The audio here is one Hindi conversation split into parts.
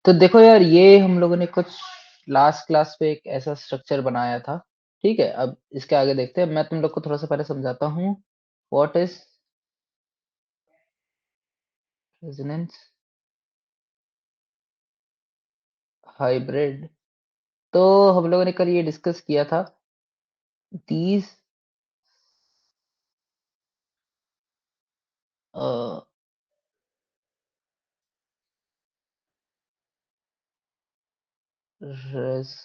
तो देखो यार, ये हम लोगों ने कुछ लास्ट क्लास पे एक ऐसा स्ट्रक्चर बनाया था। ठीक है, अब इसके आगे देखते हैं। मैं तुम लोग को थोड़ा सा पहले समझाता हूँ। What is resonance hybrid. तो हम लोगों ने कल ये डिस्कस किया था। दीज रेस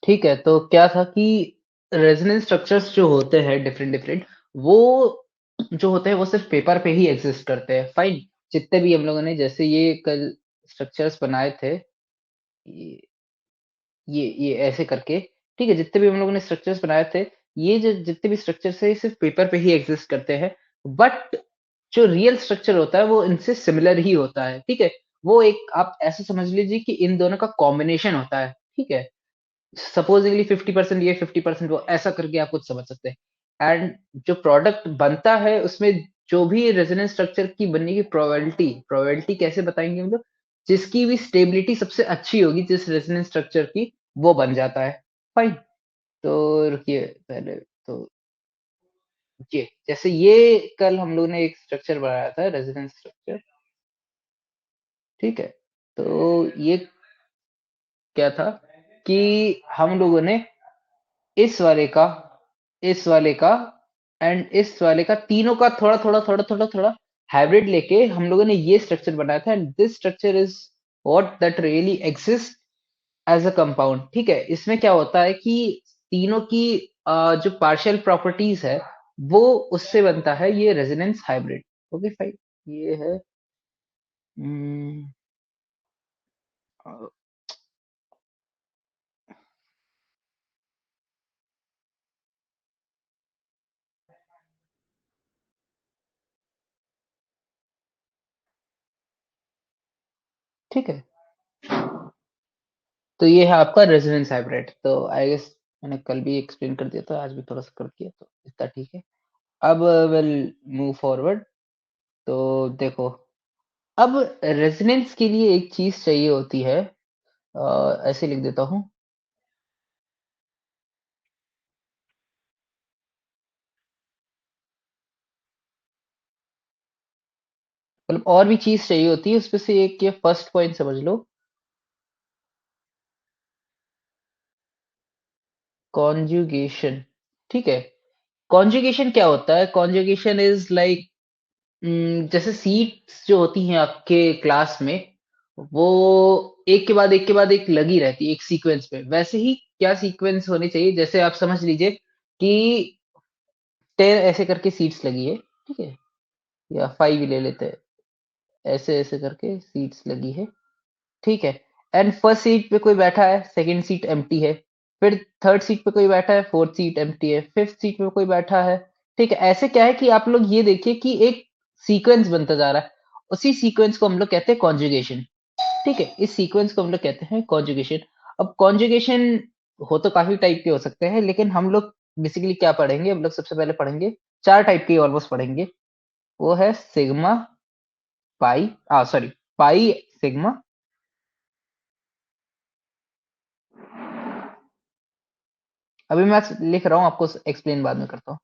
ठीक है, तो क्या था कि रेजोनेंस स्ट्रक्चर्स जो होते हैं डिफरेंट डिफरेंट, वो जो होते हैं वो सिर्फ पेपर पे ही एग्जिस्ट करते हैं। फाइन। जितने भी हम लोगों ने जैसे ये कल स्ट्रक्चर्स बनाए थे, ये ये ऐसे करके, ठीक है, जितने भी हम लोगों ने स्ट्रक्चर्स बनाए थे, ये जो जितने भी स्ट्रक्चर्स है, ये सिर्फ पेपर पे ही एग्जिस्ट करते हैं। बट जो रियल स्ट्रक्चर होता है वो इनसे सिमिलर ही होता है। ठीक है, वो एक आप ऐसे समझ लीजिए कि इन दोनों का कॉम्बिनेशन होता है। ठीक है, सपोजिंगली 50% ये 50% वो, ऐसा करके आप कुछ समझ सकते हैं। एंड जो प्रोडक्ट बनता है उसमें जो भी रेजोनेंस स्ट्रक्चर की बनने की प्रोबेबिलिटी प्रोबेबिलिटी कैसे बताएंगे हम लोग, जिसकी भी स्टेबिलिटी सबसे अच्छी होगी जिस रेजोनेंस स्ट्रक्चर की, वो बन जाता है। फाइन। तो रुकिए पहले, तो ये जैसे ये कल हम लोग ने एक स्ट्रक्चर बनाया था, रेजोनेंस स्ट्रक्चर। ठीक है, तो ये क्या था कि हम लोगों ने इस वाले का, इस वाले का एंड इस वाले का, तीनों का थोड़ा थोड़ा थोड़ा थोड़ा थोड़ा हाइब्रिड लेके हम लोगों ने ये स्ट्रक्चर बनाया था। And this structure is what that really exist as a compound. ठीक है, इसमें क्या होता है कि तीनों की जो पार्शियल प्रॉपर्टीज है, वो उससे बनता है ये रेजोनेंस हाइब्रिड। Okay fine. ये है हम्म, अ, ठीक है, तो ये है आपका रेजोनेंस हाइब्रिड। तो आई गेस मैंने कल भी एक्सप्लेन कर दिया था, आज भी थोड़ा सा कर दिया, तो इतना ठीक है। अब विल मूव फॉरवर्ड। तो देखो, अब रेजोनेंस के लिए एक चीज चाहिए होती है। ऐसे लिख देता हूँ। मतलब और भी चीज चाहिए होती है, उसमें से एक ये फर्स्ट पॉइंट समझ लो। कॉन्जुगेशन। ठीक है, कॉन्जुगेशन क्या होता है? कॉन्जुगेशन इज लाइक, जैसे सीट्स जो होती हैं आपके क्लास में, वो एक के बाद एक के बाद एक लगी रहती है एक सीक्वेंस पे। वैसे ही क्या सीक्वेंस होनी चाहिए, जैसे आप समझ लीजिए कि 10 ऐसे करके सीट्स लगी है। ठीक है, या 5 ही ले लेते हैं। ऐसे ऐसे करके सीट्स लगी है। ठीक है, एंड फर्स्ट सीट पे कोई बैठा है, सेकंड सीट एम्प्टी है। फिर थर्ड सीट पे कोई बैठा है, फोर्थ सीट एम्प्टी है, फिफ्थ सीट पे कोई बैठा है। ठीक है, ऐसे क्या है कि आप लोग ये देखिए कि एक सीक्वेंस बनता जा रहा है। उसी सीक्वेंस को हम लोग कहते हैं कॉन्जुगेशन। ठीक है, इस सीक्वेंस को हम लोग कहते हैं कॉन्जुगेशन। अब कॉन्जुगेशन हो तो काफी टाइप के हो सकते हैं, लेकिन हम लोग बेसिकली क्या पढ़ेंगे, हम लोग सबसे पहले पढ़ेंगे, चार टाइप के ऑलमोस्ट पढ़ेंगे। वो है सिग्मा, पाई, सॉरी, पाई, सिग्मा। अभी मैं लिख रहा हूँ, आपको एक्सप्लेन बाद में करता हूँ।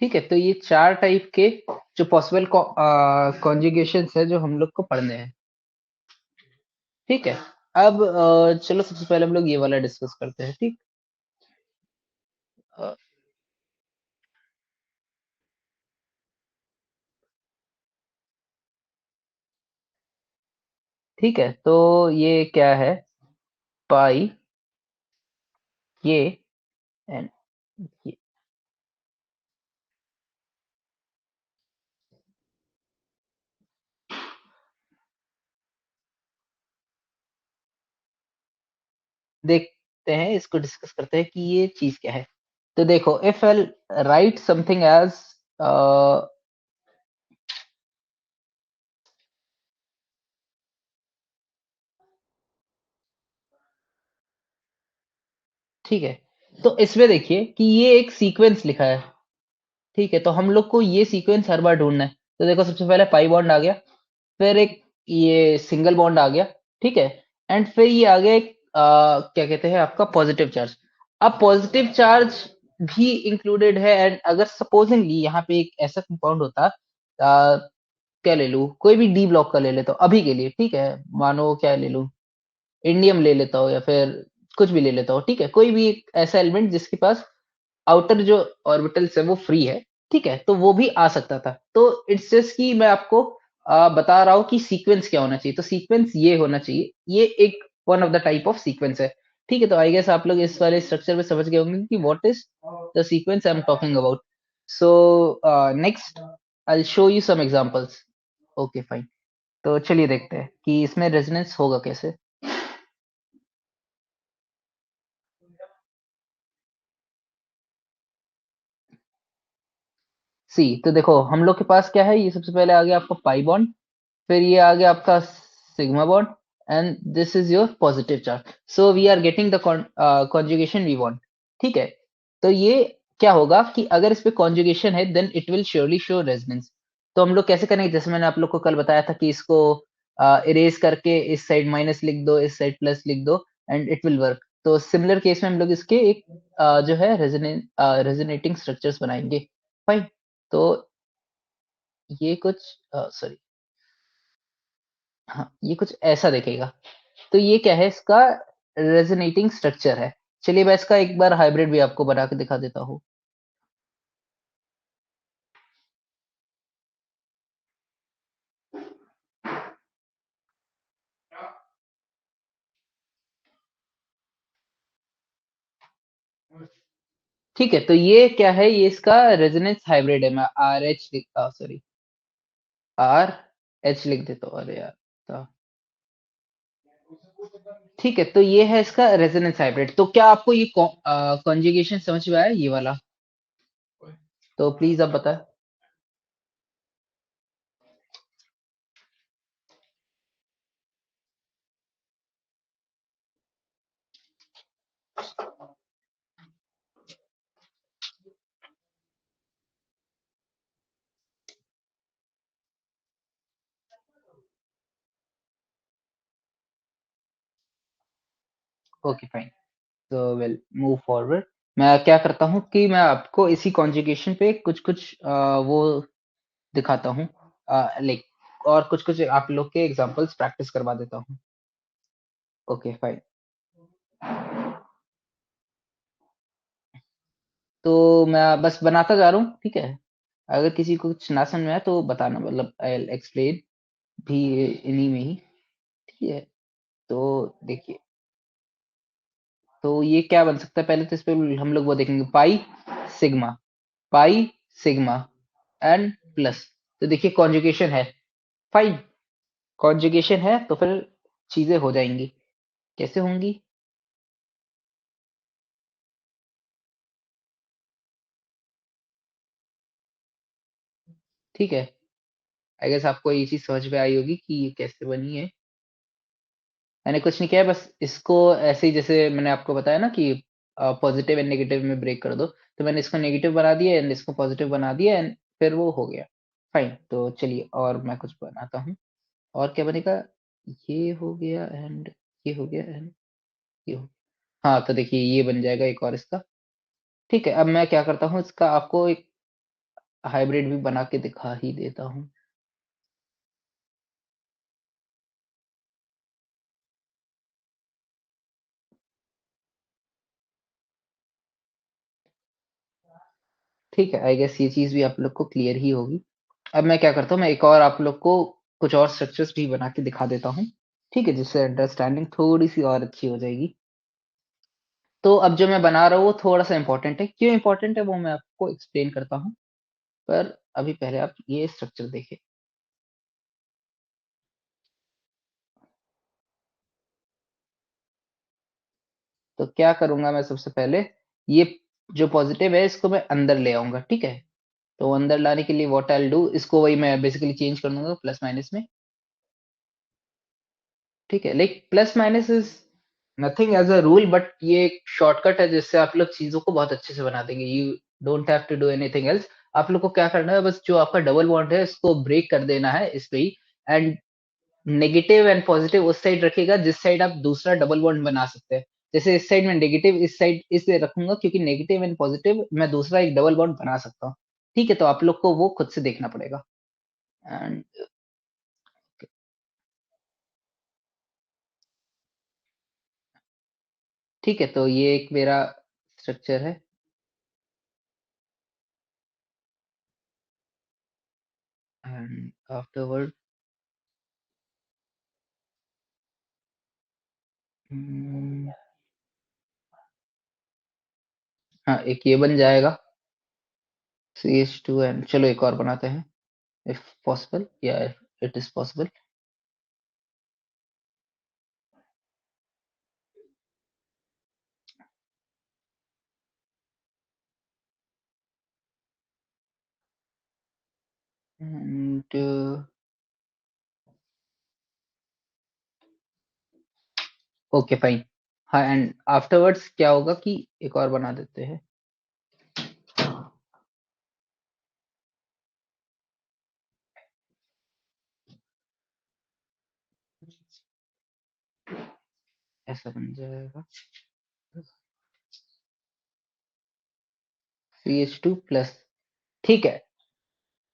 ठीक है, तो ये 4 टाइप के जो पॉसिबल कॉन्जुगेशंस है जो हम लोग को पढ़ने हैं। ठीक है। अब चलो सबसे पहले हम लोग ये वाला डिस्कस करते हैं। ठीक। अ, ठीक है, तो ये क्या है? पाई, ये एंड ये। देखते हैं, इसको डिस्कस करते हैं कि ये चीज क्या है। तो देखो, if I write something as ठीक है, तो इसमें देखिए कि ये एक सीक्वेंस लिखा है। ठीक है, तो हम लोग को ये सीक्वेंस हर बार ढूंढना है। तो देखो, सबसे पहले पाई बॉन्ड आ गया, फिर एक ये सिंगल बॉन्ड आ गया। ठीक है, एंड फिर ये आ गया एक क्या कहते हैं आपका पॉजिटिव चार्ज। अब पॉजिटिव चार्ज भी इंक्लूडेड है, एंड अगर सपोजिंगली यहाँ पे एक ऐसा कंपाउंड होता, क्या ले लूं, कोई भी डी ब्लॉक का ले लेता हूँ अभी के लिए। ठीक है, मानो क्या ले लूं, इंडियम ले लेता हूँ या फिर कुछ भी ले लेता हूँ। ठीक है, कोई भी एक ऐसा एलिमेंट जिसके पास आउटर जो ऑर्बिटल्स है वो फ्री है। ठीक है, तो वो भी आ सकता था। तो इट्स जस्ट कि मैं आपको बता रहा हूँ कि सीक्वेंस क्या होना चाहिए। तो सीक्वेंस ये होना चाहिए, ये एक one of the type of sequence है। ठीक है, तो आई गेस आप लोग इस वाले स्ट्रक्चर में समझ गए होंगे कि what is the sequence I am talking about. So next I show you some examples. Okay fine, तो चलिए देखते हैं कि इसमें रेजोनेंस होगा कैसे। सी, तो देखो हम लोग के पास क्या है, ये सबसे पहले आ गया आपका पाई बॉन्ड, फिर ये आ गया आपका sigma bond, and this is your positive charge. So we are getting the conjugation we want. ठीक है, तो ये क्या होगा कि अगर इस पे कॉन्जुगेशन है then it will surely show resonance. तो हम लोग कैसे करेंगे, जैसे मैंने आप लोग को कल बताया था कि इसको इरेज करके इस साइड माइनस लिख दो, इस साइड प्लस लिख दो, एंड इट विल वर्क। तो सिमिलर केस में हम लोग इसके एक जो है रेजोनेटिंग स्ट्रक्चर्स बनाएंगे। फाइन, तो ये कुछ सॉरी, हाँ, ये कुछ ऐसा दिखेगा। तो ये क्या है, इसका रेजोनेटिंग स्ट्रक्चर है। चलिए मैं इसका एक बार हाइब्रिड भी आपको बना के दिखा देता हूँ। ठीक है, तो ये क्या है, ये इसका रेजोनेंस हाइब्रिड है। मैं R H sorry, R H लिख देता हूँ। अरे यार, तो ठीक है, तो ये है इसका रेजोनेंस हाइब्रिड। तो क्या आपको ये कॉन्जुगेशन समझ में आया ये वाला? तो प्लीज आप बताएं। ओके फाइन, तो विल मूव फॉरवर्ड। मैं क्या करता हूँ कि मैं आपको इसी कॉन्जुगेशन पे कुछ कुछ वो दिखाता हूँ, लाइक, और कुछ कुछ आप लोग के एग्जांपल्स प्रैक्टिस करवा देता हूँ। ओके फाइन, तो मैं बस बनाता जा रहा हूँ। ठीक है, अगर किसी को कुछ ना समझ में आए तो बताना, मतलब आई एक्सप्लेन भी इन्हीं में ही। ठीक है, तो देखिए, तो ये क्या बन सकता है, पहले तो इस पे हम लोग वो देखेंगे, pi sigma, pi sigma and plus. तो देखिए कॉन्जुगेशन है। फाइन, कॉन्जुगेशन है तो फिर चीजें हो जाएंगी। कैसे होंगी? ठीक है, आई गेस आपको ये चीज समझ में आई होगी कि ये कैसे बनी है। मैंने कुछ नहीं किया है, बस इसको ऐसे ही, जैसे मैंने आपको बताया ना कि पॉजिटिव एंड नेगेटिव में ब्रेक कर दो, तो मैंने इसको नेगेटिव बना दिया एंड इसको पॉजिटिव बना दिया, एंड फिर वो हो गया। फाइन, तो चलिए और मैं कुछ बनाता हूँ। और क्या बनेगा, ये हो गया एंड ये हो गया एंड ये हो, हाँ, तो देखिए ये बन जाएगा एक और इसका। ठीक है, अब मैं क्या करता हूँ, इसका आपको एक हाइब्रिड भी बना के दिखा ही देता हूँ। ठीक है, आई गेस ये चीज़ भी आप लोग को क्लियर ही होगी। अब मैं क्या करता हूँ, मैं एक और आप लोग को कुछ और स्ट्रक्चर्स भी बना के दिखा देता हूँ, ठीक है? जिससे अंडरस्टैंडिंग थोड़ी-सी और अच्छी हो जाएगी। तो अब जो मैं बना रहा हूँ, वो थोड़ा-सा इम्पोर्टेंट है। क्यों इम्पोर्टेंट है, वो मैं आपको एक्सप्लेन करता हूँ, पर अभी पहले आप ये स्ट्रक्चर देखिए। तो क्या करूँगा मैं सबसे पहले, ये जो पॉज़िटिव है, इसको मैं अंदर ले आऊँगा, ठीक है? तो अंदर लाने के लिए व्हाट आई विल डू, इसको वही मैं बेसिकली चेंज कर दूँगा प्लस माइनस में, ठीक है? Like plus minus is nothing as a rule, but ये एक शॉर्टकट है जिससे आप लोग चीज़ों को बहुत अच्छे से बना देंगे। You don't have to do anything else. आप लोग को क्या करना है, बस जो आपका डबल बॉन्ड है, इसको ब्रेक कर देना है इस पे ही, एंड नेगेटिव एंड पॉजिटिव उस साइड रखिएगा जिस साइड आप दूसरा डबल बॉन्ड बना सकते हैं। जैसे इस साइड में नेगेटिव, इस साइड इसलिए रखूँगा क्योंकि नेगेटिव एंड पॉजिटिव मैं दूसरा एक डबल बॉन्ड बना सकता हूँ। ठीक है? तो आप लोग को वो खुद से देखना पड़ेगा। एंड ठीक है, तो ये एक मेरा स्ट्रक्चर है। एंड आफ्टरवर्ड उम, हाँ, एक ये बन जाएगा CH2 एंड चलो एक और बनाते हैं, इफ पॉसिबल या if it is possible. And okay fine. हाँ, एंड आफ्टरवर्ड्स क्या होगा कि एक और बना देते हैं। ऐसा बन जाएगा CH2 प्लस, ठीक है।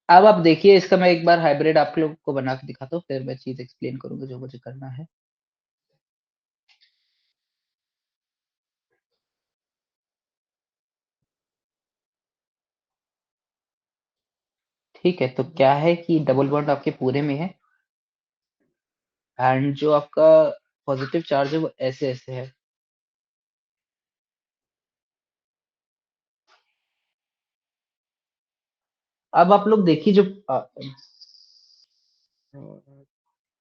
अब आप देखिए, इसका मैं एक बार हाइब्रिड आप लोग को बना के दिखाता हूँ, फिर मैं चीज़ एक्सप्लेन करूँगा जो मुझे करना है। ठीक है, तो क्या है कि डबल बॉन्ड आपके पूरे में है, एंड जो आपका पॉजिटिव चार्ज है वो ऐसे-ऐसे है। अब आप लोग देखिए जो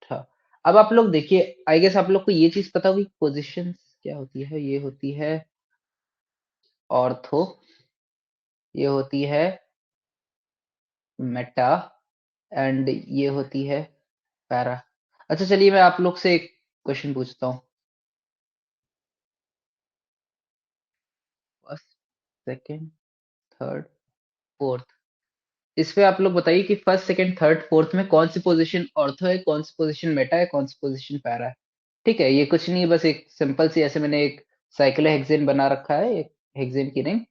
था। अब आप लोग देखिए, आई गेस आप लोग को ये चीज़ पता होगी पोज़ीशंस क्या होती है? ये होती है ऑर्थो, ये होती है मेटा, एंड ये होती है पैरा। अच्छा चलिए मैं आप लोग से एक क्वेश्चन पूछता हूँ। फर्स्ट, सेकंड, थर्ड, फोर्थ, इसमें आप लोग बताइए कि फर्स्ट, सेकंड, थर्ड, फोर्थ में कौन सी पोज़ीशन ऑर्थो है, कौन सी पोज़ीशन मेटा है, कौन सी पोज़ीशन पैरा है? ठीक है, ये कुछ नहीं है, बस एक सिंपल सी ऐसे मैंने एक साइक्लोहेक्सेन बना रखा है, एक हेक्सेन की रिंग,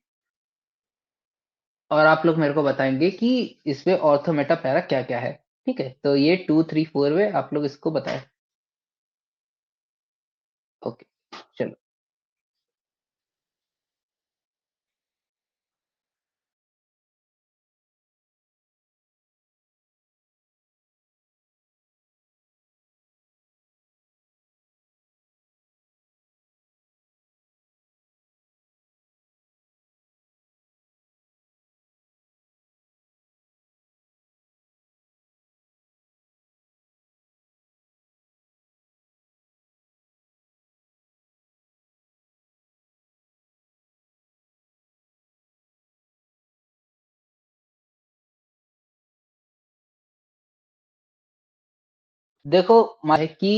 और आप लोग मेरे को बताएँगे कि इसमें ऑर्थो, मेटा, पैरा क्या-क्या है? ठीक है? तो ये 2, 3, 4 में आप लोग इसको बताएँ। ओके, चलो। देखो है कि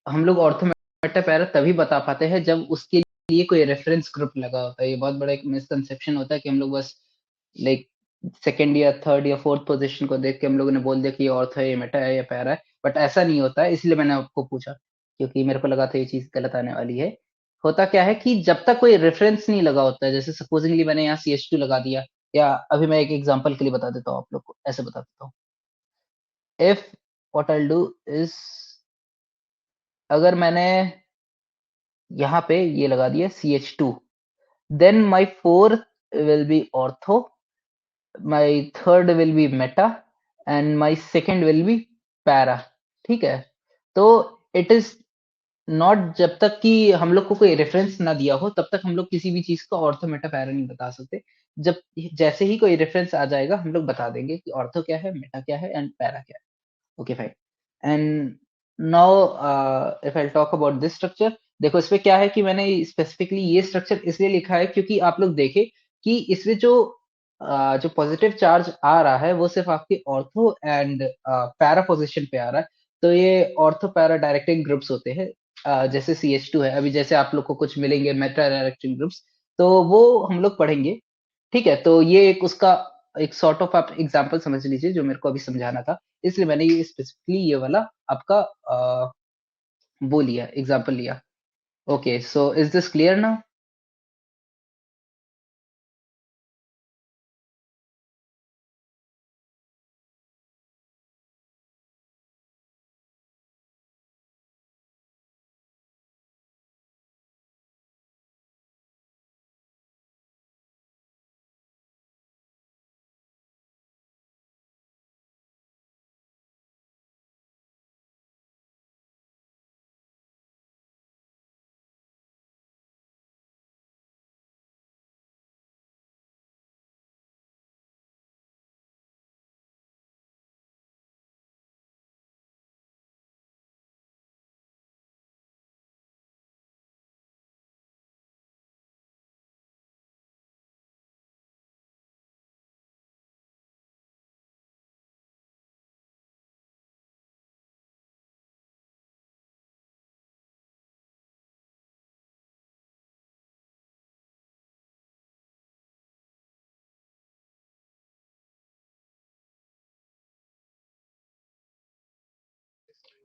हम लोग ऑर्थो, मेटा, पैरा तभी बता पाते हैं जब उसके लिए कोई रेफरेंस ग्रुप लगा होता है। ये बहुत बड़ा एक मिसकंसेप्शन होता है कि हम लोग बस लाइक सेकंड या थर्ड या फोर्थ पोजीशन को देख के हम लोगों ने बोल दिया कि ये ऑर्थो है, ये मेटा है, ये पैरा है। बट ऐसा नहीं होता है, इसलिए मैंने आपको पूछा, क्योंकि मेरे को लगा था ये चीज़ गलत आने वाली है। होता क्या है कि जब तक कोई रेफरेंस नहीं लगा होता है, जैसे सपोज़िंगली मैंने यहाँ CH2 लगा दिया, या अभी मैं एक एग्जांपल के लिए बता देता हूँ आप लोग को, ऐसे बता देता हूँ। If what I will do is, अगर मैंने यहाँ पे ये लगा दिया CH2, then my fourth will be ortho, my third will be meta and my second will be para. ठीक है? तो इट इज़ नॉट, जब तक कि हम लोग को कोई रेफरेंस ना दिया हो, तब तक हम लोग किसी भी चीज़ को ऑर्थो, मेटा, पैरा नहीं बता सकते। जब जैसे ही कोई रेफरेंस आ जाएगा, हम लोग बता देंगे कि ऑर्थो क्या है, मेटा क्या है एंड पैरा क्या है। Okay fine. And now if I talk about this structure, देखो इसमें क्या है कि मैंने स्पेसिफिकली ये स्ट्रक्चर इसलिए लिखा है क्योंकि आप लोग देखें कि इसमें जो पॉजिटिव चार्ज आ रहा है वो सिर्फ आपके ऑर्थो एंड पैरा पोजीशन पे आ रहा है। तो ये ऑर्थो पैरा डायरेक्टिंग ग्रुप्स होते हैं, जैसे CH2 है, अभी जैसे आप लोग को कुछ मिलेंगे मेटा डायरेक्टिंग ग्रुप्स, तो वो हम लोग पढ़ेंगे। ठीक है? तो ये एक उसका एक सॉर्ट ऑफ आप एग्जांपल समझ लीजिए जो मेरे को अभी समझाना था। इसलिए मैंने ये स्पेसिफिकली ये वाला आपका वो लिया, एग्जांपल लिया। Okay, so is this clear now?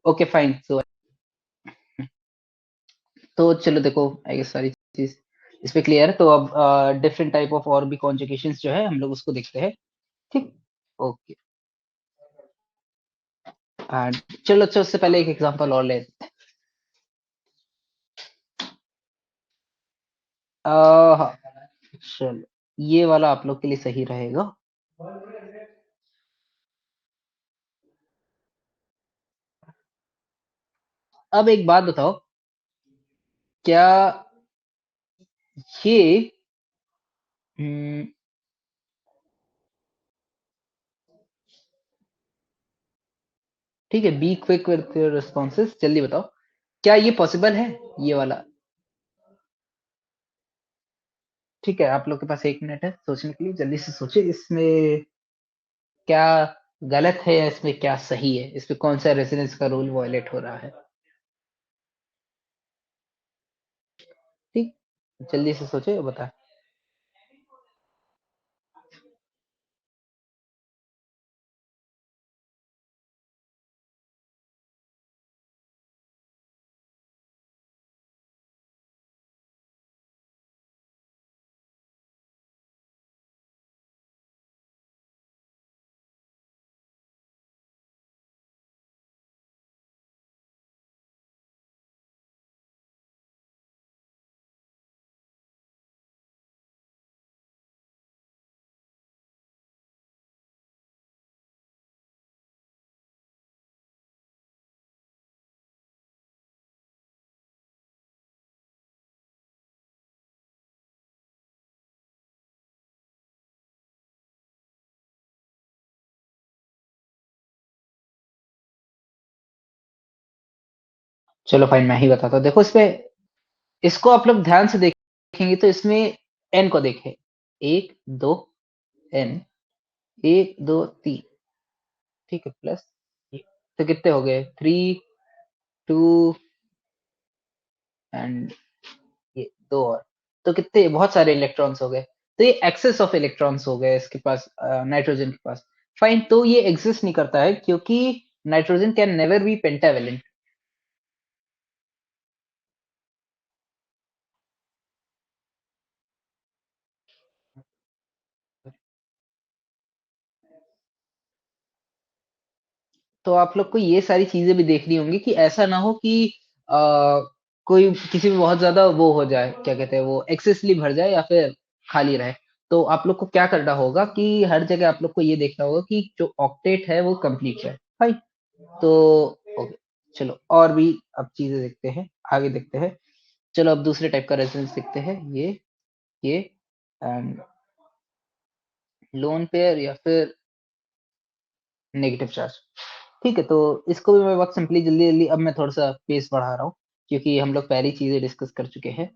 Okay fine. तो चलो देखो, आई गेस सारी चीज़ इस पे क्लियर है। तो अब डिफरेंट टाइप ऑफ और भी कॉन्जुगेशंस जो है हम लोग उसको देखते हैं। ठीक? ओके। एंड चलो अच्छा, उससे पहले एक एग्जांपल और लेते हैं। हाँ, चलो ये वाला आप लोग के लिए सही रहेगा। अब एक बात बताओ, क्या ये ठीक है, be quick with your responses, जल्दी बताओ, क्या ये पॉसिबल है, ये वाला? ठीक है, आप लोग के पास 1 मिनट है सोचने के लिए, जल्दी से सोचिए इसमें क्या गलत है या इसमें क्या सही है, इसमें कौन सा रेजोनेंस का रूल वायलेट हो रहा है। ठीक, जल्दी से सोचे और बता। चलो फाइन, मैं ही बताता हूँ। देखो इसमें, इसको आप लोग ध्यान से देखेंगे तो इसमें एन को देखें, 1 2 एन, 1 2 3। ठीक है, प्लस ये, तो कितने हो गए, 3 2 एंड ये 2 और, तो कितने, बहुत सारे इलेक्ट्रॉन्स हो गए। तो ये एक्सेस ऑफ इलेक्ट्रॉन्स हो गए इसके पास, नाइट्रोजन के पास। फाइन, तो ये एग्जिस्ट नहीं करता है क्योंकि nitrogen can never be pentavalent. तो आप लोग को ये सारी चीज़ें भी देखनी होंगी कि ऐसा ना हो कि अ, कोई किसी में बहुत ज़्यादा वो हो जाए, क्या कहते हैं वो एक्सेसली भर जाए या फिर खाली रहे। तो आप लोग को क्या करना होगा कि हर जगह आप लोग को ये देखना होगा कि जो ऑक्टेट है वो कंप्लीट है, राइट? तो ओके, चलो और भी अब चीज़ें देखते हैं, आगे देखते हैं। चलो अब दूसरे टाइप का रेज़ोनेंस देखते हैं, ये एंड लोन पेयर या फिर नेगेटिव चार्ज। ठीक है, तो इसको भी मैं बहुत सिंपली जल्दी-जल्दी अब मैं थोड़ा-सा पेस बढ़ा रहा हूँ, क्योंकि हम लोग पहले ही चीज़ें डिस्कस कर चुके हैं।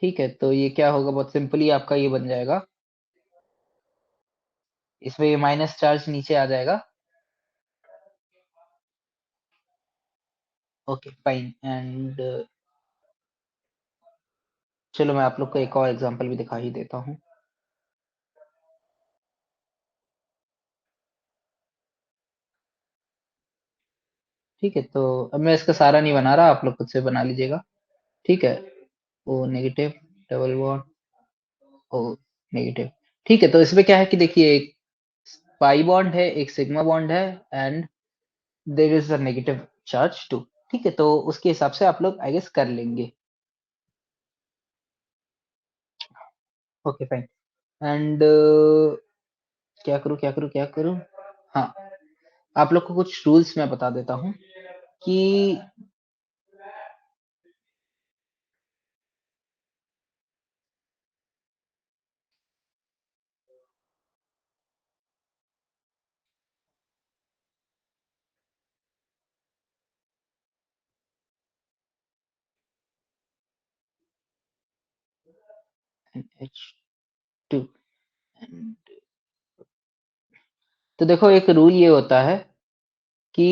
ठीक है, तो ये क्या होगा बहुत सिंपली आपका ये बन जाएगा, इसमें ये माइनस चार्ज नीचे आ जाएगा। ओके फाइन एंड चलो मैं आप लोग को एक और एग्ज़ाम्पल भी दिखा ही देता हूँ। ठीक है, तो अब मैं इसका सारा नहीं बना रहा, आप लोग खुद से बना लीजिएगा। ठीक है, O negative, double bond, O negative. ठीक है, तो इसमें क्या है कि देखिए एक पाई बॉन्ड है, एक सिग्मा बॉन्ड है and there is a negative charge too. ठीक है, तो उसके हिसाब से आप लोग आई गेस कर लेंगे। ओके फाइन एंड क्या करूँ? हाँ, आप लोग को कुछ रूल्स मैं बता देता हूँ कि NH2 एंड तो देखो एक रूल ये होता है कि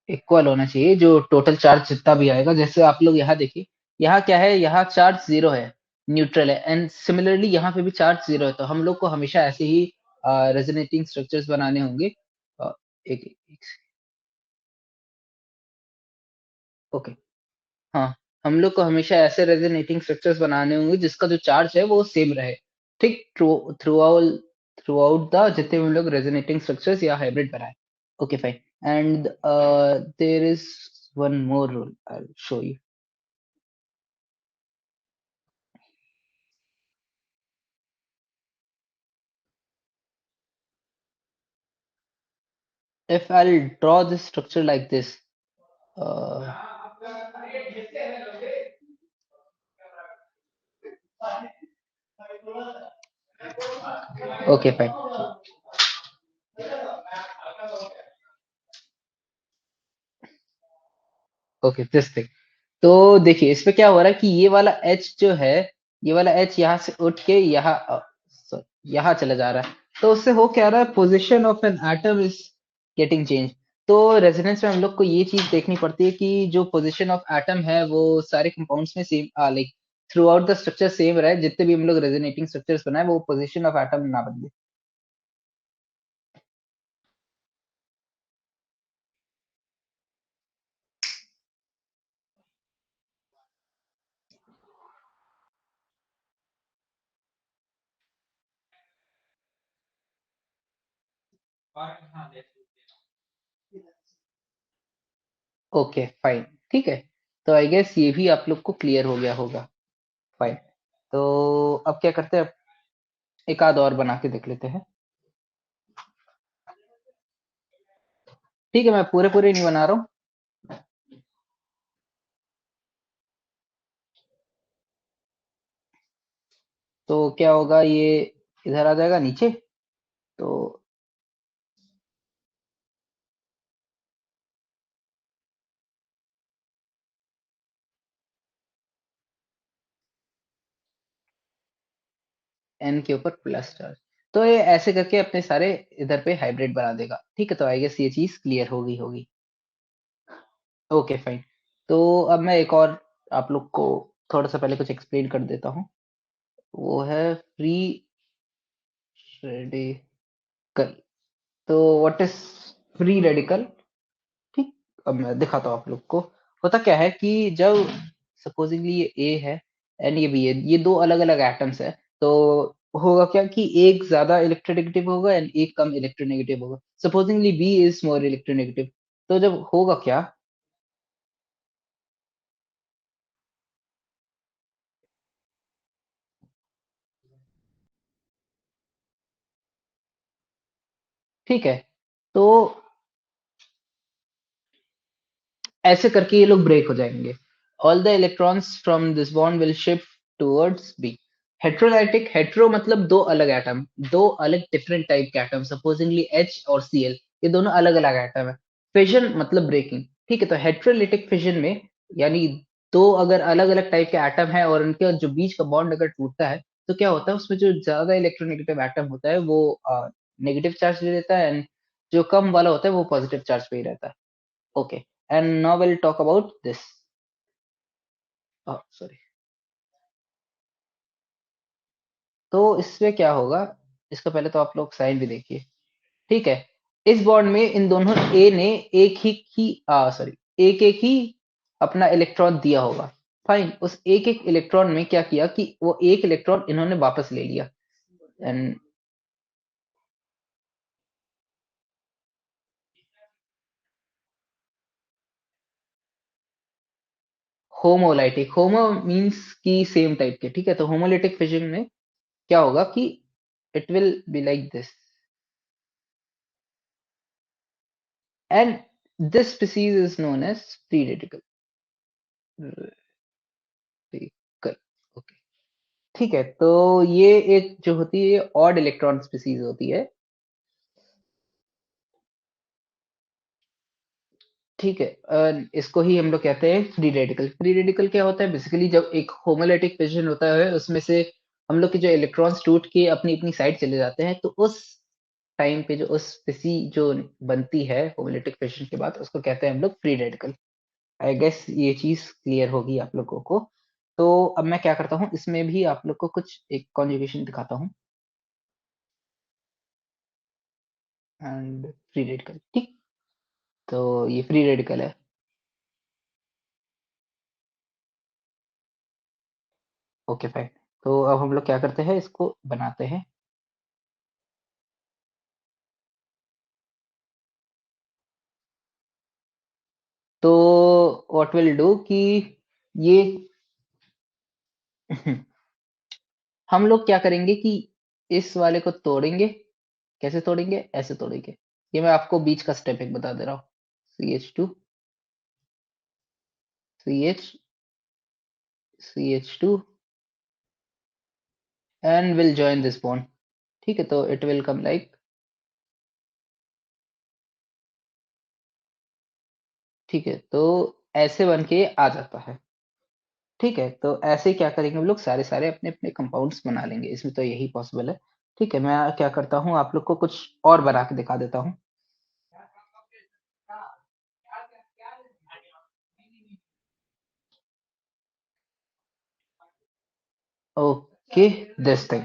इक्वल होना चाहिए जो टोटल चार्ज जितना भी आएगा। जैसे आप लोग यहाँ देखिए, यहाँ क्या है, यहाँ चार्ज 0 है, न्यूट्रल है एंड सिमिलरली यहाँ पे भी चार्ज 0 है। तो हम लोग को हमेशा ऐसे ही रेजोनेटिंग स्ट्रक्चर्स बनाने होंगे। अ, एक एक ओके, हाँ, हम लोग को हमेशा ऐसे रेजोनेटिंग स्ट्रक्चर्स बनाने होंगे जिसका जो चार्ज है वो सेम रहे। ठीक throughout throughout the जितने भी हम लोग रेजोनेटिंग स्ट्रक्चर्स या हाइब्रिड बनाए। Okay fine and there is one more rule I will show you. If I'll draw this structure like this, uh, okay, fine. Okay this thing. तो देखिए इसमें क्या हो रहा है कि ये वाला एच जो है, ये वाला एच यहाँ से उठ के यहाँ यहाँ चला जा रहा है। तो उससे हो क्या रहा है, position of an atom is getting change. तो रेजोनेंस में हम लोग को ये चीज देखनी पड़ती है कि जो पोजीशन ऑफ एटम है वो सारे कंपाउंड्स में same like through out the structure same रहे। जितने भी हम लोग रेजोनेटिंग स्ट्रक्चर्स बनाए वो पोजीशन ऑफ एटम ना बदले। ओके फाइन, ठीक है। तो आई गेस ये भी आप लोग को क्लियर हो गया होगा। फाइन, तो अब क्या करते हैं, एक आध और बना के देख लेते हैं। ठीक है, मैं पूरे पूरे नहीं बना रहा हूँ। तो क्या होगा, ये इधर आ जाएगा नीचे। तो एन के ऊपर प्लस चार्ज। तो ये ऐसे करके अपने सारे इधर पे हाइब्रिड बना देगा। ठीक है, तो आई गेस ये चीज क्लियर होगी होगी। ओके फाइन, तो अब मैं एक और आप लोग को थोड़ा सा पहले कुछ एक्सप्लेन कर देता हूँ। वो है फ्री रेडिकल। तो व्हाट इज फ्री रेडिकल? ठीक, अब मैं दिखाता हूँ आप लोग को। होता क्या है कि जब सपोजिंगली ये ए है एंड ये बी है, ये दो अलग अलग एटम्स है, तो होगा क्या कि एक ज्यादा इलेक्ट्रोनेगेटिव होगा एंड एक कम इलेक्ट्रोनेगेटिव होगा। Supposingly B is more electronegative, तो जब होगा क्या, ठीक है, तो ऐसे करके ये लोग ब्रेक हो जाएंगे। All the electrons from this bond will shift towards B. Heterolytic, hetero मतलब दो अलग एटम, दो अलग डिफरेंट टाइप के एटम, सपोजिंगली एच और सी एल, ये दोनों अलग अलग एटम है। फिजन मतलब ब्रेकिंग, ठीक है। तो हेट्रोलिटिक फिजन में, यानी दो अगर अलग अलग टाइप के एटम है और उनके जो बीच का बॉन्ड अगर टूटता है, तो क्या होता है, उसमें जो ज्यादा इलेक्ट्रोनेगेटिव एटम होता है वो नेगेटिव चार्ज ले लेता है, एंड जो कम वाला होता है वो पॉजिटिव चार्ज पे ही रहता है। Okay, and now we'll talk about this. Sorry. तो इसमें क्या होगा, इसका पहले तो आप लोग साइन भी देखिए। ठीक है, इस बॉन्ड में इन दोनों ए ने एक ही सॉरी, एक एक ही अपना इलेक्ट्रॉन दिया होगा। फाइन, उस एक एक इलेक्ट्रॉन में क्या किया कि वो एक इलेक्ट्रॉन इन्होंने वापस ले लिया। एंड होमोलाइटिक, होमो मीन्स की सेम टाइप के, ठीक है। तो होमोलिटिक फिजन में क्या होगा कि it will be like this, and this species is known as free radical. Radical, okay, ठीक है। तो ये एक जो होती है ऑड इलेक्ट्रॉन स्पीसीज होती है, ठीक है। इसको ही हम लोग कहते हैं फ्री रेडिकल। फ्री रेडिकल क्या होता है, बेसिकली जब एक होमोलिटिक फिजन होता है उसमें से हम लोग के जो इलेक्ट्रॉन्स टूट के अपनी अपनी साइड चले जाते हैं, तो उस टाइम पे जो उस स्पीसी जो बनती है होमोलिटिक फिजन के बाद, उसको कहते हैं हम लोग फ्री रेडिकल। आई गेस ये चीज क्लियर होगी आप लोगों को। तो अब मैं क्या करता हूँ, इसमें भी आप लोग को कुछ एक कॉन्जुगेशन दिखाता हूँ। एंड फ्री रेडिकल, ठीक। तो ये फ्री रेडिकल है। Okay fine. तो अब हम लोग क्या करते हैं, इसको बनाते हैं। तो व्हाट विल डू कि ये हम लोग क्या करेंगे कि इस वाले को तोड़ेंगे। कैसे तोड़ेंगे, ऐसे तोड़ेंगे। ये मैं आपको बीच का स्टेप एक बता दे रहा हूँ। CH2, CH, CH2, and will join this bond. ठीक है, तो इट विल कम लाइक, ठीक है। तो ऐसे बन के आ जाता है। ठीक है, तो ऐसे क्या करेंगे हम लोग, सारे सारे अपने अपने कंपाउंड्स बना लेंगे, इसमें तो यही पॉसिबल है। ठीक है, मैं क्या करता हूँ, आप लोग को कुछ और बना के दिखा देता हूँ। Okay, this thing.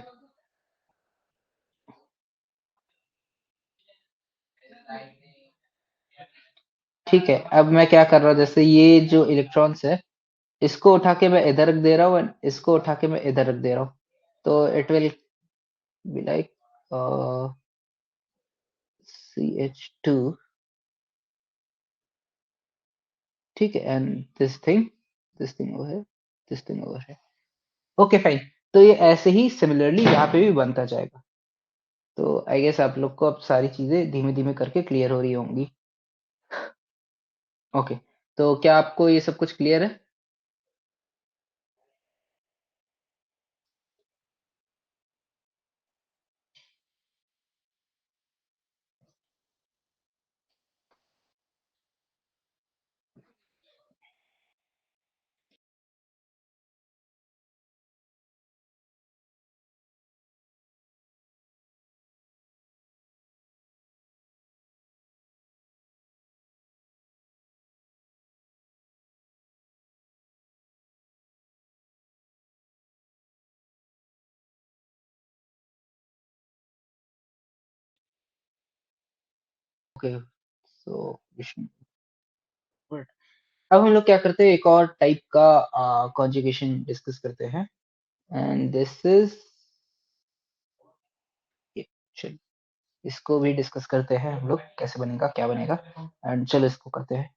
ठीक है, अब मैं क्या कर रहा हूँ, जैसे ये जो इलेक्ट्रॉन्स है, इसको उठा के मैं इधर रख दे रहा हूँ, इसको उठा के मैं इधर रख दे रहा हूँ। तो it will be like CH2, ठीक है, एंड दिस थिंग ओवर है, दिस थिंग ओवर है। Okay fine. तो ये ऐसे ही सिमिलरली यहाँ पे भी बनता जाएगा। तो आई गेस आप लोग को अब सारी चीजें धीमे धीमे करके क्लियर हो रही होंगी। ओके, तो क्या आपको ये सब कुछ क्लियर है? Okay, so good. अब हम लोग क्या करते हैं, एक और टाइप का कॉन्जुगेशन डिस्कस करते हैं, एंड दिस इज, चलो इसको भी डिस्कस करते हैं हम लोग, कैसे बनेगा क्या बनेगा, एंड चलो इसको करते हैं।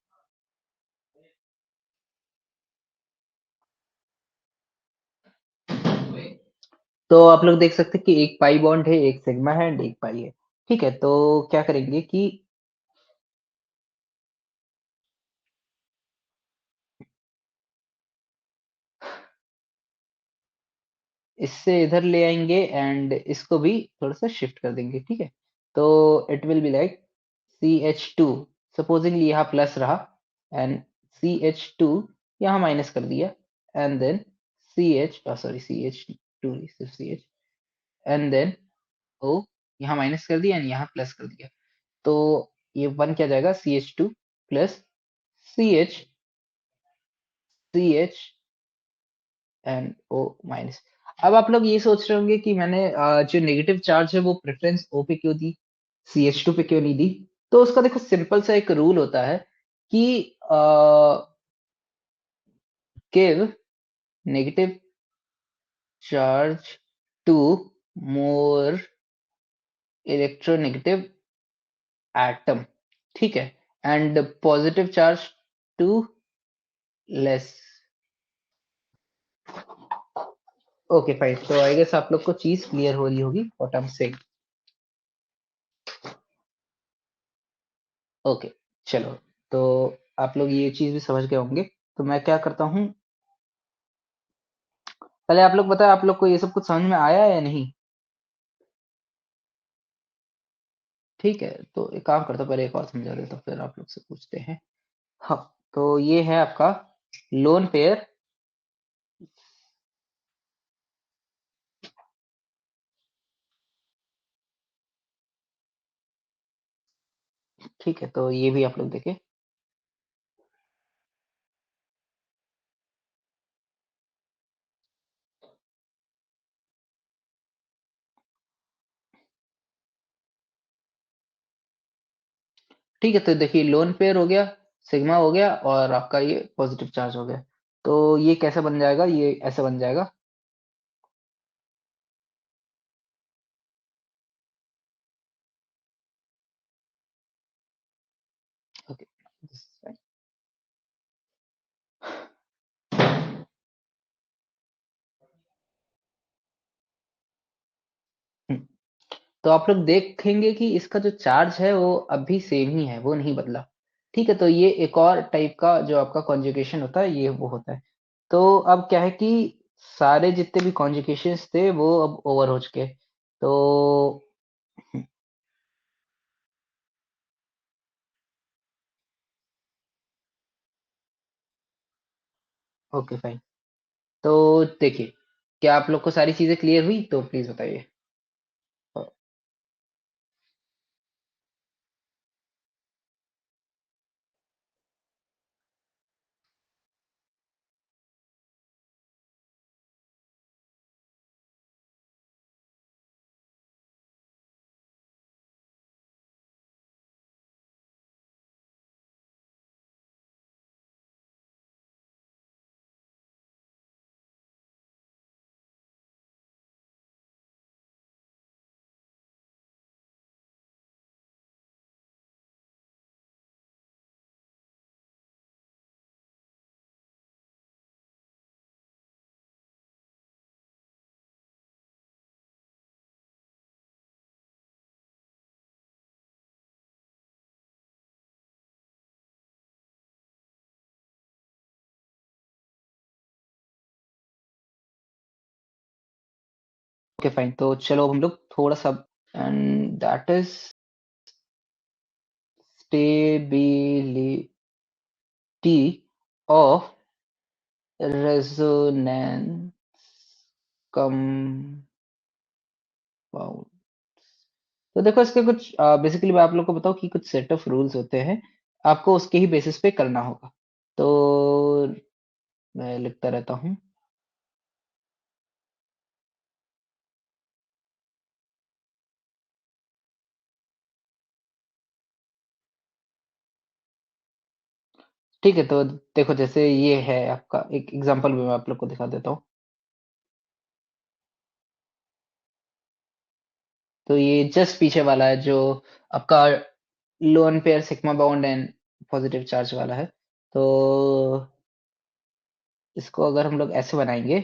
तो आप लोग देख सकते हैं कि एक पाई बॉन्ड है, एक सिग्मा है, एंड एक पाई है। ठीक है, तो क्या करेंगे कि इससे इधर ले आएंगे एंड इसको भी थोड़ा सा शिफ्ट कर देंगे। ठीक है, तो it will be like CH2, supposedly यहाँ प्लस रहा, एंड CH2 यहाँ माइनस कर दिया, एंड देन सॉरी CH2 सिर्फ CH, एंड देन O यहाँ माइनस कर दिया एंड यहाँ प्लस कर दिया, तो ये बन क्या जाएगा, CH2 plus CH, CH and O minus. अब आप लोग ये सोच रहे होंगे कि मैंने जो नेगेटिव चार्ज है वो प्रेफरेंस O पे क्यों दी, CH2 पे क्यों नहीं दी। तो उसका देखो सिंपल सा एक रूल होता है कि give negative charge to more electronegative atom, ठीक है, and positive charge to less. Okay fine, तो आई गेस आप लोग को चीज क्लियर हो रही होगी what I am saying. Okay, चलो, तो आप लोग ये चीज भी समझ गए होंगे। तो मैं क्या करता हूँ, पहले आप लोग बताएं, आप लोग को ये सब कुछ समझ में आया है या नहीं। ठीक है, तो एक काम करता हूँ, पहले एक और समझा देता हूँ, फिर आप लोग से पूछते हैं। हाँ, तो ये है आपका लोन पेयर। ठीक है, तो ये भी आप लोग देखें। ठीक है, तो देखिए लोन पेयर हो गया, सिग्मा हो गया, और आपका ये पॉजिटिव चार्ज हो गया। तो ये कैसे बन जाएगा, ये ऐसे बन जाएगा। ओके, तो आप लोग देखेंगे कि इसका जो चार्ज है वो अभी सेम ही है, वो नहीं बदला। ठीक है, तो ये एक और टाइप का जो आपका कॉन्जुगेशन होता है, ये वो होता है। तो अब क्या है कि सारे जितने भी कॉन्जुगेशंस थे वो अब ओवर हो चुके। तो ओके फाइन, तो देखिए, क्या आप लोग को सारी चीजें क्लियर हुई, तो प्लीज बताइए। ओके फाइन, तो चलो हम लोग थोड़ा सा, and that is stability of resonance compound. तो देखो इसके कुछ बेसिकली मैं आप लोग को बताऊं कि कुछ सेट ऑफ रूल्स होते हैं, आपको उसके ही बेसिस पे करना होगा। तो मैं लिखता रहता हूँ। ठीक है, तो देखो जैसे ये है आपका एक एग्जांपल भी मैं आप लोग को दिखा देता हूँ। तो ये जस्ट पीछे वाला है जो आपका lone pair sigma bond and positive charge वाला है। तो इसको अगर हम लोग ऐसे बनाएँगे,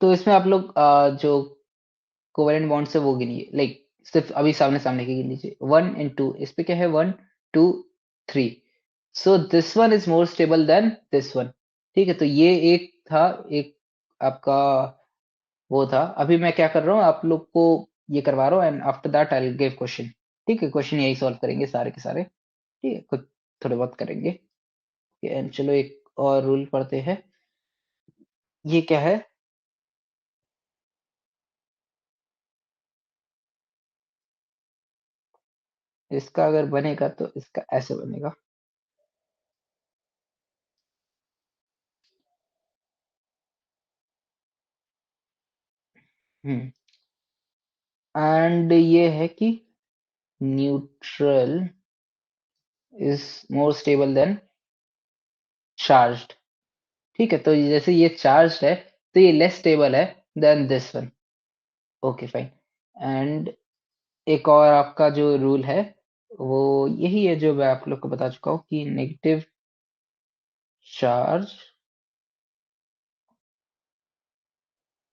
तो इसमें आप लोग जो कोवेलेंट बॉन्ड्स है वो गिनिए, लाइक सिर्फ़ अभी सामने-सामने के गिन लीजिए। 1 एंड 2 इस पे क्या है 1, 2, 3। So this one is more stable then this one. ठीक है? तो ये एक था, एक आपका वो था। अभी मैं क्या कर रहा हूँ आप लोग को ये करवा रहा हूँ and after that I will give question. ठीक है? क्वेश्चन यही सॉल्व करेंगे सारे के सारे। ठीक है? कुछ थोड़े बहुत करेंगे। एंड चलो एक और रूल पढ़ते हैं। ये क्या है? इसका अगर बनेगा तो इसका ऐसे बनेगा। हुँ। एंड ये है कि neutral is more stable then charged. ठीक है? तो ये जैसे ये चार्ज्ड है, तो ये लेस स्टेबल है then this one. Okay fine. And एक और आपका जो रूल है, वो यही है जो मैं आप लोग को बता चुका हूँ कि negative charge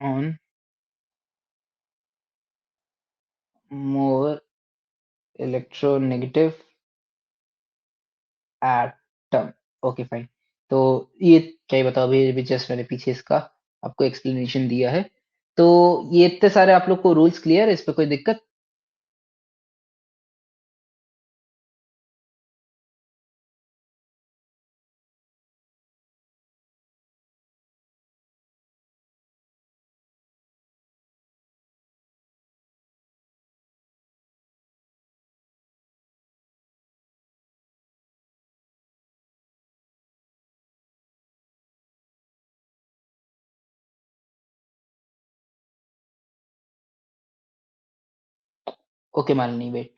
on more electronegative atom. Okay fine. तो ये क्या ही बताओ, अभी अभी जस्ट मैंने पीछे इसका आपको एक्सप्लेनेशन दिया है। तो ये इतने सारे आप लोग को रूल्स क्लियर है, इस पे कोई दिक्कत? ओके मालिनी वेट,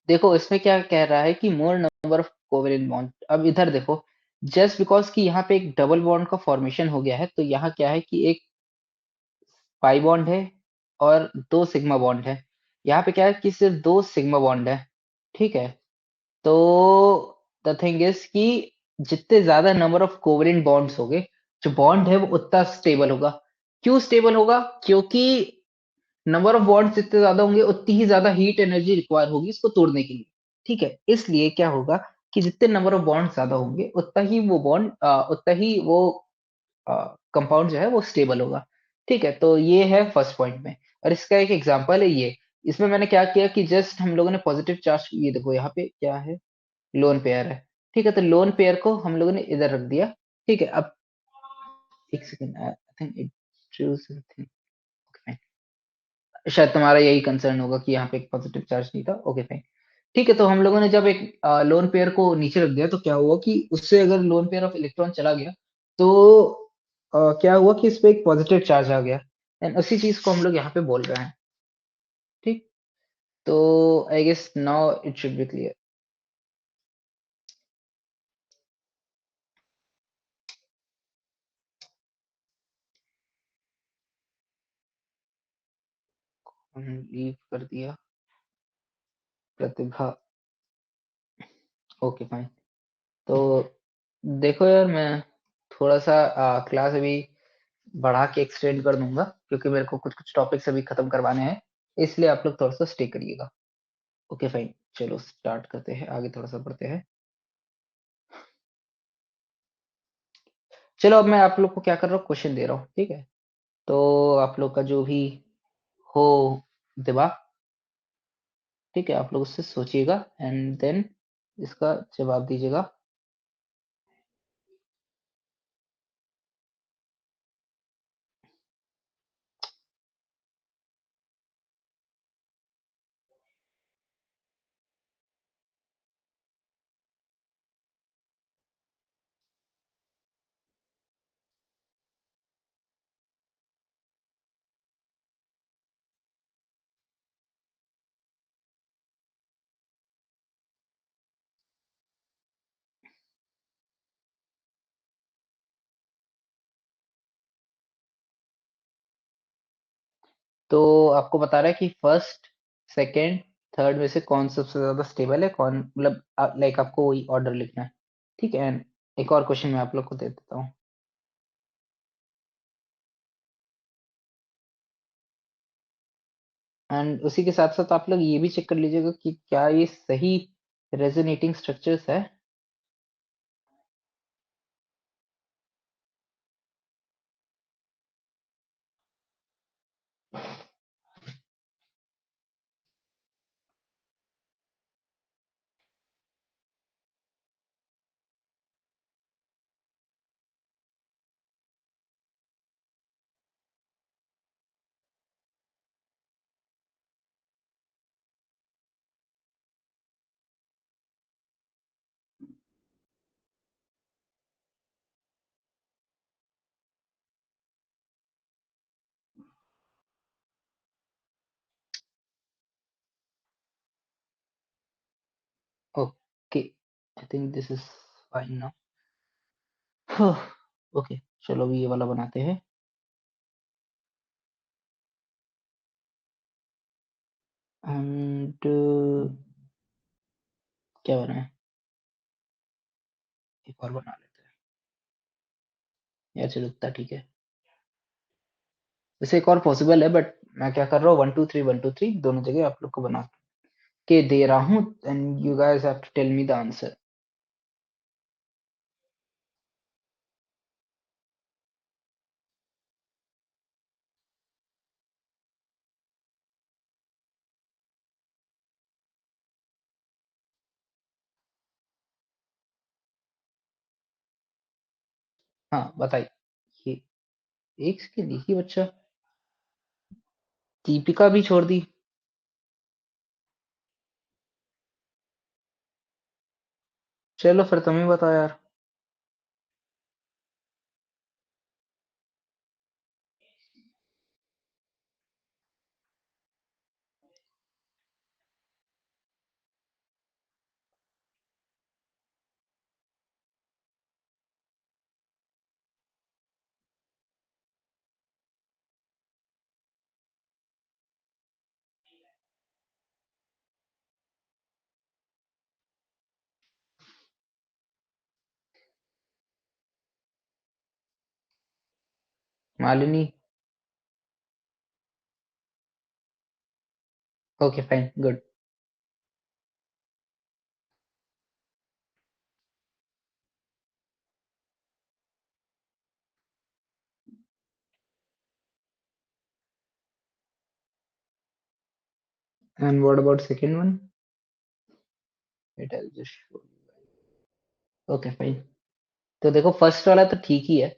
देखो इसमें क्या कह रहा है कि मोर नंबर ऑफ कोवेलेंट बॉन्ड। अब इधर देखो, जस्ट बिकॉज़ कि यहाँ पे एक डबल बॉन्ड का फॉर्मेशन हो गया है, तो यहाँ क्या है कि एक पाई बॉन्ड है और 2 सिग्मा बॉन्ड है। यहाँ पे क्या है कि सिर्फ़ 2 सिग्मा बॉन्ड है, ठीक है? तो द थिंग इज़ कि जितने ज़्यादा नंबर ऑफ कोवेलेंट बॉन्ड्स होंगे, जो बॉन्ड है वो उतना स्टेबल होगा। क्यों स्टेबल होगा? क्योंकि नंबर ऑफ बॉन्ड्स जितने ज़्यादा होंगे, उतनी ही ज़्यादा हीट एनर्जी रिक्वायर होगी इसको तोड़ने के लिए, ठीक है? इसलिए क्या होगा कि जितने नंबर ऑफ बॉन्ड्स ज़्यादा होंगे, उतना ही वो कंपाउंड जो है वो स्टेबल होगा, ठीक है? तो ये है फर्स्ट पॉइंट में और इसका एक एग्ज़ाम्पल है ये। इसमें मैंने क्या किया कि जस्ट हम लोगों ने पॉज़िटिव चार्ज ये देखो यहाँ पे क्या है, लोन पेयर है, ठीक है? तो लोन पेयर को हम लोगों ने इधर रख दिया, ठीक है? अब 1 second I think it Drew something. Okay, शायद तुम्हारा यही कंसर्न होगा कि यहाँ पे एक पॉजिटिव चार्ज नहीं था। Okay fine. ठीक है, तो हम लोगों ने जब एक लोन पेयर को नीचे रख दिया तो क्या हुआ कि उससे अगर लोन पेयर ऑफ इलेक्ट्रॉन चला गया तो क्या हुआ कि इस पे एक पॉजिटिव चार्ज आ गया एंड उसी चीज को हम लोग यहाँ पे बोल रहे हैं। ठीक, तो I guess now it should be clear. Leave कर दिया प्रतिभा। Okay fine. तो देखो यार, मैं थोड़ा सा क्लास अभी बढ़ा के एक्सटेंड कर दूंगा क्योंकि मेरे को कुछ कुछ टॉपिक्स अभी खत्म करवाने हैं, इसलिए आप लोग थोड़ा सा स्टे करिएगा। ओके फाइन, चलो स्टार्ट करते हैं, आगे थोड़ा सा बढ़ते हैं। चलो अब मैं आप लोग को क्या कर रहा हूँ, क्वेश्चन दे रहा हूँ, ठीक है? तो आप लोग का जो भी हो दिमाग, ठीक है, आप लोग उससे सोचिएगा एंड देन इसका जवाब दीजिएगा। तो आपको बता रहा है कि फर्स्ट, सेकंड, थर्ड में से कौन सबसे ज्यादा स्टेबल है, कौन मतलब लाइक आपको वही ऑर्डर लिखना है। ठीक है, एंड एक और क्वेश्चन मैं आप लोग को दे देता हूँ। एंड उसी के साथ साथ आप लोग ये भी चेक कर लीजिएगा कि क्या ये सही रेजोनेटिंग स्ट्रक्चर्स है। Okay, I think this is fine now. Okay, चलो अभी ये वाला बनाते हैं। एंड क्या बनाए, एक और बना लेते हैं, या चलो इतना ठीक है। वैसे एक और पॉसिबल है, बट मैं क्या कर रहा हूँ, 1 2 3 1 2 3 दोनों जगह आप लोग को बना के दे रहा हूँ, and you guys have to tell me the answer. हाँ बताइए। ये एक सेकेंड, एक ही बच्चा, दीपिका भी छोड़ दी। चलो फिर तुम ही बताओ यार। Malini. Okay fine, good. And what about second one? It I just, okay fine. तो देखो फर्स्ट वाला तो ठीक ही है।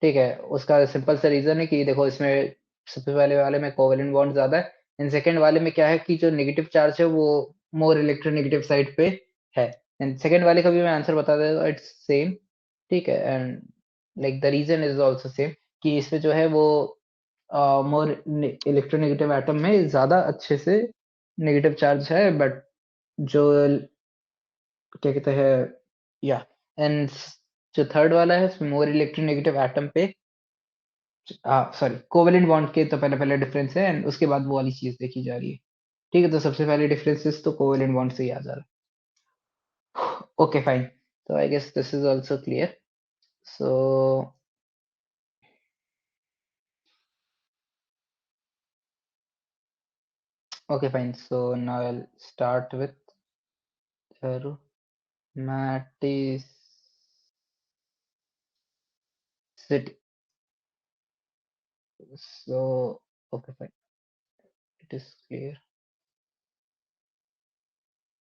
ठीक है, उसका सिंपल सा रीजन है कि देखो इसमें सबसे पहले वाले में कोवेलेंट बॉन्ड ज्यादा है, एंड सेकंड वाले में क्या है कि जो नेगेटिव चार्ज है वो मोर इलेक्ट्रोनेगेटिव साइड पे है। एंड सेकंड वाले का भी मैं आंसर बता देता हूँ, इट्स सेम। ठीक है, and like the reason is also same, कि इसमें जो है वो मोर इलेक्ट्रोनेगेटिव एटम में ज्यादा अच्छे से नेगेटिव चार्ज है, बट जो क्या कहते हैं, या एंड जो थर्ड वाला है उसमें मोर इलेक्ट्रोनेगेटिव एटम पे, सॉरी कोवेलेंट बॉन्ड के तो पहले पहले डिफरेंस है, एंड उसके बाद वो वाली चीज देखी जा रही है। ठीक है, तो सबसे पहले डिफरेंसेस तो कोवेलेंट बॉन्ड से ही आ जा रहा है। ओके फाइन, तो I guess this is also clear. So okay fine, so now I will start with aromaticity. So okay fine, it is clear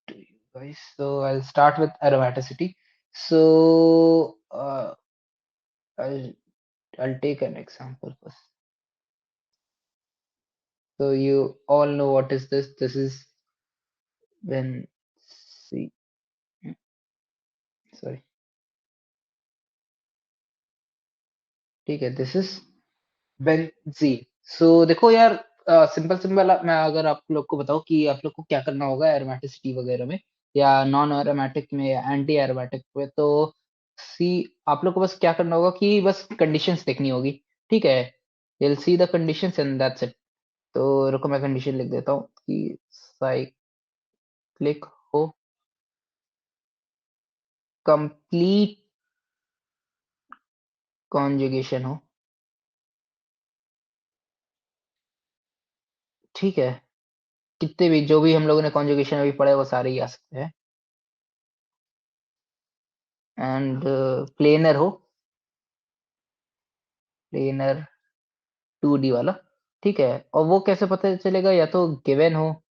to you guys. So I'll start with aromaticity. So I'll I'll take an example first. So you all know what is this? This is when C. Sorry. ठीक है, this is बेंजीन। सो देखो यार, सिंपल सिंपल मैं अगर आप लोग को बताऊं कि आप लोग को क्या करना होगा एरोमेटिसिटी वगैरह में, या नॉन एरोमेटिक में, या एंटी एरोमेटिक में, तो सी आप लोग को बस क्या करना होगा कि बस कंडीशंस देखनी होगी। ठीक है, you'll see the conditions and that's it। तो रुको मैं कंडीशन लिख देता हूँ कि साइक्लिक हो, कंप्लीट कॉन्जुगेशन हो, ठीक है। कितने भी जो भी हम लोगों ने कॉन्जुगेशन अभी पढ़े वो सारे ही आ सकते हैं। एंड प्लेनर हो, प्लेनर 2D वाला, ठीक है। और वो कैसे पता चलेगा, या तो गिवन हो,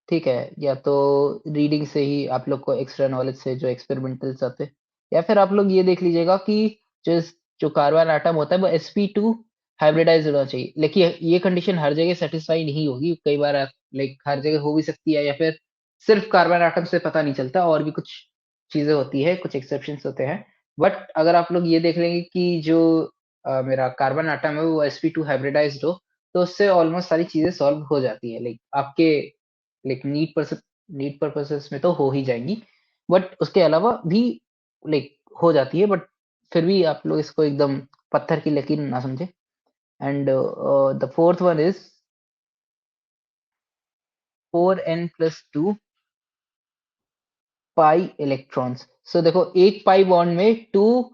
ठीक है, या तो रीडिंग से ही आप लोग को एक्स्ट्रा नॉलेज से जो एक्सपेरिमेंटल्स आते हैं, या फिर आप लोग ये देख लीजिएगा कि जो जो कार्बन आटम होता है वो sp2 हाइब्रिडाइज होना चाहिए। लेकिन ये कंडीशन हर जगह सेटिस्फाई नहीं होगी, कई बार लाइक हर जगह हो भी सकती है, या फिर सिर्फ कार्बन आटम से पता नहीं चलता, और भी कुछ चीजें होती है, कुछ एक्सेप्शंस होते हैं। बट अगर आप लोग ये देख लेंगे कि जो मेरा कार्बन आटम है वो sp2 हाइब्रिडाइज्ड हो, तो उससे ऑलमोस्ट सारी चीजें सॉल्व हो जाती है। लाइक आपके लाइक नीट पर्पसेस में तो हो ही जाएंगी, बट उसके अलावा भी लाइक हो जाती है। बट फिर भी आप लोग इसको एकदम पत्थर की लकीर ना समझे। And the fourth one is 4n+2 pi electrons. So देखो एक पाई बॉन्ड में 2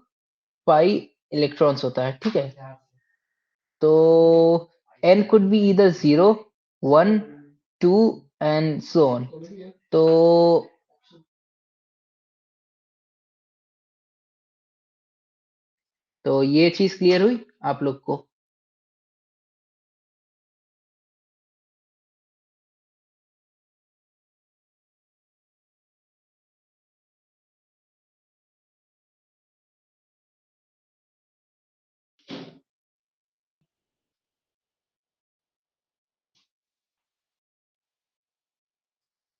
पाई इलेक्ट्रॉन्स होता है, ठीक है। तो n could be either 0, 1, 2 and so on। तो ये चीज क्लियर हुई आप लोग को।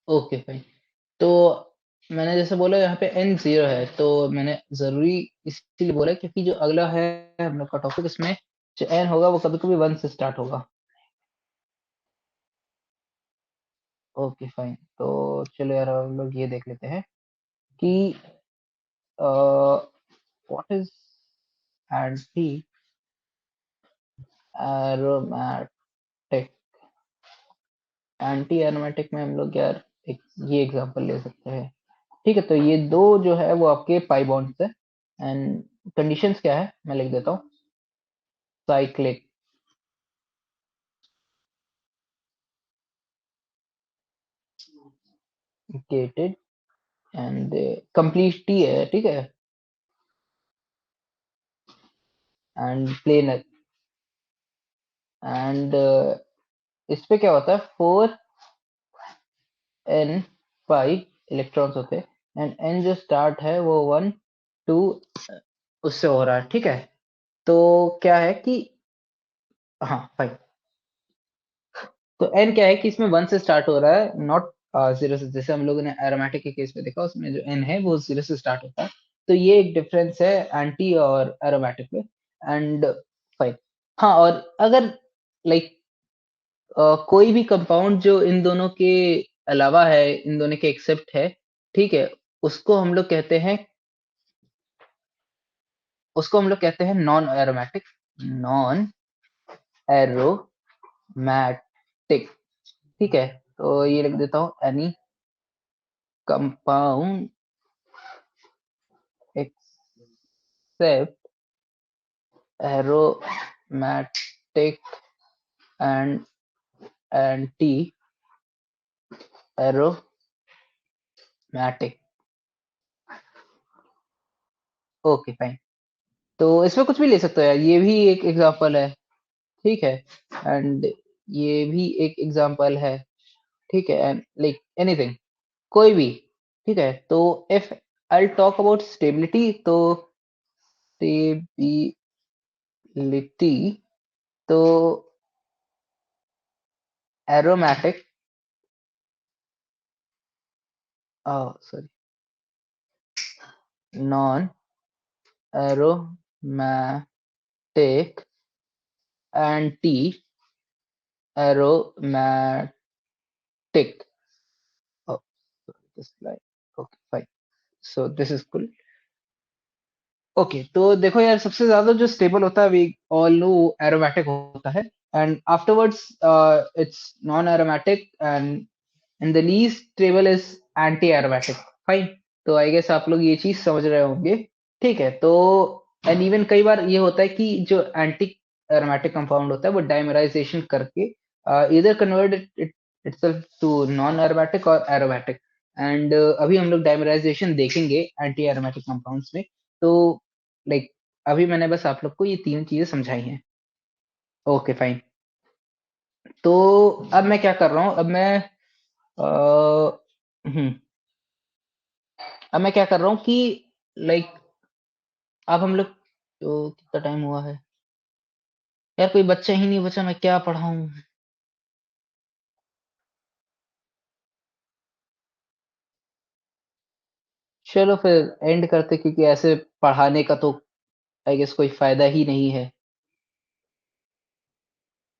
Okay fine. तो मैंने जैसे बोला यहाँ पे n 0 है, तो मैंने जरूरी इसीलिए बोला क्योंकि जो अगला है हम लोग का टॉपिक, इसमें जो n होगा वो कभी कभी 1 से स्टार्ट होगा। Okay fine. तो चलो यार हम लोग ये देख लेते हैं कि what is anti aromatic. Anti aromatic में हम लोग यार एक ये एग्जांपल ले सकते हैं, ठीक है। तो ये दो जो है वो आपके पाई बॉन्ड्स है। एंड कंडीशंस क्या है मैं लिख देता हूँ। Cyclic gated and complete T है, ठीक है। एंड प्लेनर एंड इस पे क्या होता है, 4n पाई इलेक्ट्रॉन्स होते हैं। एंड n जो स्टार्ट है वो 1 2 उससे हो रहा है, ठीक है। तो क्या है कि हाँ फाइन। तो n क्या है कि इसमें 1 से स्टार्ट हो रहा है, नॉट 0 से। जैसे हम लोगों ने एरोमेटिक के केस में देखा, उसमें जो n है वो 0 से स्टार्ट होता है। तो ये एक डिफरेंस है एंटी और एरोमेटिक में। And fine. हाँ, और अगर लाइक कोई भी कंपाउंड जो इन दोनों के अलावा है, इन दोनों के एक्सेप्ट है, ठीक है, उसको हम लोग कहते हैं, नॉन एरोमेटिक। नॉन एरोमेटिक, ठीक है। तो ये लिख देता हूँ, any compound except aromatic and anti aromatic. Okay fine. तो इसमें कुछ भी ले सकते हो यार, ये भी एक एग्जांपल है, ठीक है। एंड ये भी एक एग्जांपल है, ठीक है। एंड लाइक एनीथिंग, कोई भी, ठीक है। तो if I talk about stability, तो स्टेबिलिटी, तो aromatic, sorry, non aromatic anti aromatic. Oh, this line. Okay, fine. So this is cool. Okay, तो देखो यार सबसे ज्यादा जो स्टेबल होता है वी ऑल नो एरोमेटिक होता है। and afterwards it's non-aromatic, and in the least table is anti-aromatic. Fine. तो आई गेस आप लोग ये चीज समझ रहे होंगे। ठीक है, तो एंड इवन कई बार ये होता है कि जो एंटी एरोमेटिक कंपाउंड होता है वो डाइमराइजेशन करके इधर convert it itself to non aromatic और एरोमेटिक। एंड अभी हम लोग डाइमराइजेशन देखेंगे एंटी एरोमेटिक कंपाउंड्स में। तो लाइक अभी मैंने बस आप लोग को ये तीन चीजें समझाई हैं। Okay fine. तो अब मैं क्या कर रहा हूँ, अ, हम्म, अब मैं क्या कर रहा हूँ कि लाइक अब हम लोग, तो कितना टाइम हुआ है यार, कोई बच्चा ही नहीं बचा, मैं क्या पढ़ाऊँ। चलो फिर एंड करते, क्योंकि ऐसे पढ़ाने का तो आई गेस कोई फायदा ही नहीं है,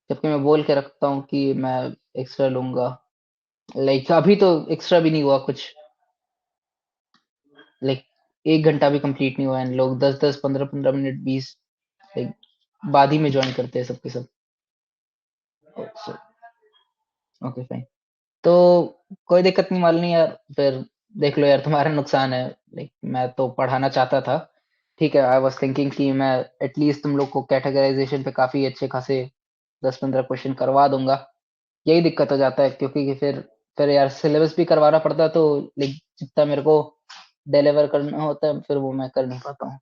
जबकि मैं बोल के रखता हूँ कि मैं एक्स्ट्रा लूंगा। लाइक अभी तो एक्स्ट्रा भी नहीं हुआ कुछ, लाइक 1 घंटा भी कंप्लीट नहीं हुआ है, लोग 10-10 15-15 मिनट 20 लाइक बाद ही में ज्वाइन करते हैं सबके सब। Okay fine. तो कोई दिक्कत नहीं, मान ली यार, फिर देख लो यार, तुम्हारा नुकसान है। लाइक मैं तो पढ़ाना चाहता था। ठीक है, आई वाज थिंकिंग कि मैं एटलीस्ट तुम लोग को कैटेगराइजेशन पे काफी अच्छे खासे 10-15 क्वेश्चन करवा दूंगा। यही दिक्कत हो जाता है, क्योंकि कि फिर यार सिलेबस भी करवाना पड़ता है, तो लाइक जितना मेरे को डिलीवर करना होता है फिर वो मैं कर नहीं पाता हूँ।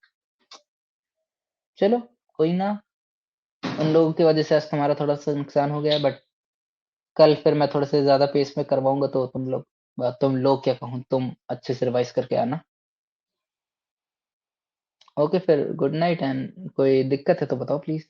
चलो कोई ना, उन लोगों की वजह से आज तुम्हारा थोड़ा सा नुकसान हो गया, बट कल फिर मैं थोड़े से ज्यादा पेस में करवाऊंगा, तो तुम लोग क्या कहूँ, तुम अच्छे से रिवाइज करके आना। ओके फिर गुड नाइट, एंड कोई दिक्कत है तो बताओ प्लीज।